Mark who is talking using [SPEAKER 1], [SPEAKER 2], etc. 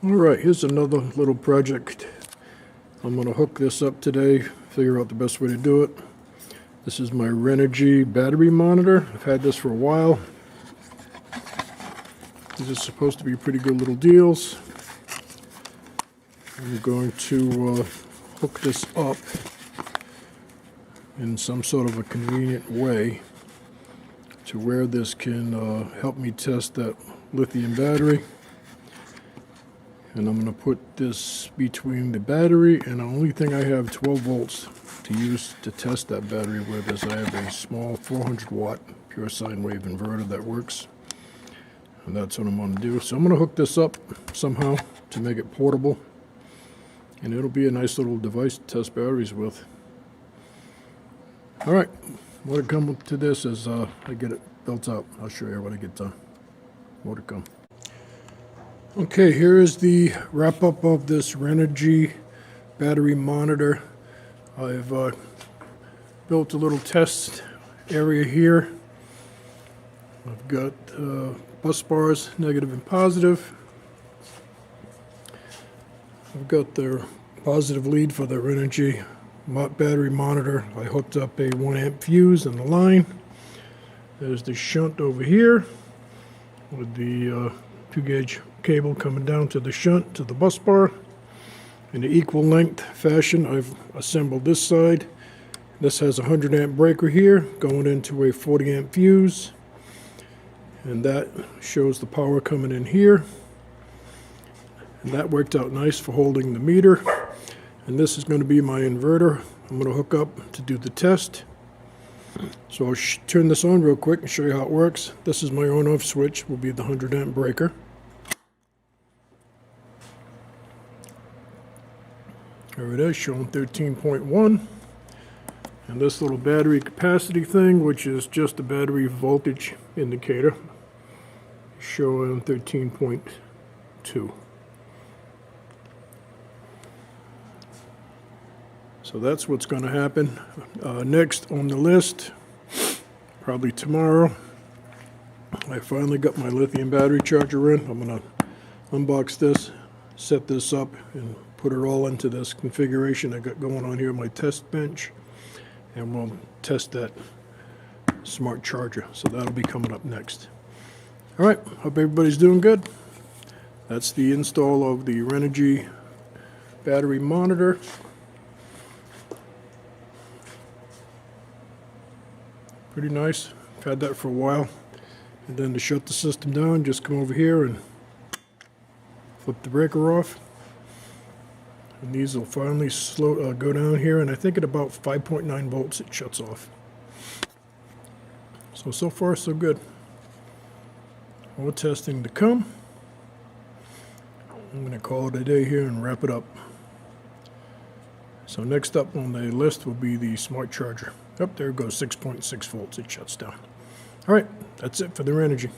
[SPEAKER 1] Alright, here's another little project. I'm going to hook this up today, figure out the best way to do it. This is my Renogy battery monitor. I've had this for a while. These are supposed to be pretty good little deals. I'm going to hook this up in some sort of a convenient way to where this can help me test that lithium battery. And I'm going to put this between the battery, and the only thing I have 12 volts to use to test that battery with is I have a small 400 watt pure sine wave inverter that works. And that's what I'm going to do. So I'm going to hook this up somehow to make it portable. And it'll be a nice little device to test batteries with. Alright, more to come to this as I get it built up. I'll show you when I get done. More to come. Okay, here is the wrap-up of this Renogy battery monitor. I've built a little test area here. I've got bus bars, negative and positive. I've got the positive lead for the Renogy battery monitor. I hooked up a 1 amp fuse in the line. There's the shunt over here with the 2 gauge cable coming down to the shunt to the bus bar. In an equal length fashion, I've assembled this side. This has a 100 amp breaker here going into a 40 amp fuse, and that shows the power coming in here, and that worked out nice for holding the meter. And this is going to be my inverter I'm going to hook up to do the test. So I'll turn this on real quick and show you how it works. This is my on-off switch, will be the 100 amp breaker. There it is, showing 13.1. And this little battery capacity thing, which is just a battery voltage indicator, showing 13.2. So that's what's going to happen. Next on the list, probably tomorrow, I finally got my lithium battery charger in. I'm going to unbox this, set this up, and put it all into this configuration I got going on here, my test bench, and we'll test that smart charger. So that'll be coming up next. All right, hope everybody's doing good. That's the install of the Renogy battery monitor. Pretty nice. I've had that for a while. And then to shut the system down, just come over here and flip the breaker off. And these will finally go down here, and I think at about 5.9 volts it shuts off. So far so good. More testing to come. I'm going to call it a day here and wrap it up. So next up on the list will be the smart charger. There it goes, 6.6 volts, it shuts down. All right, that's it for the Renogy.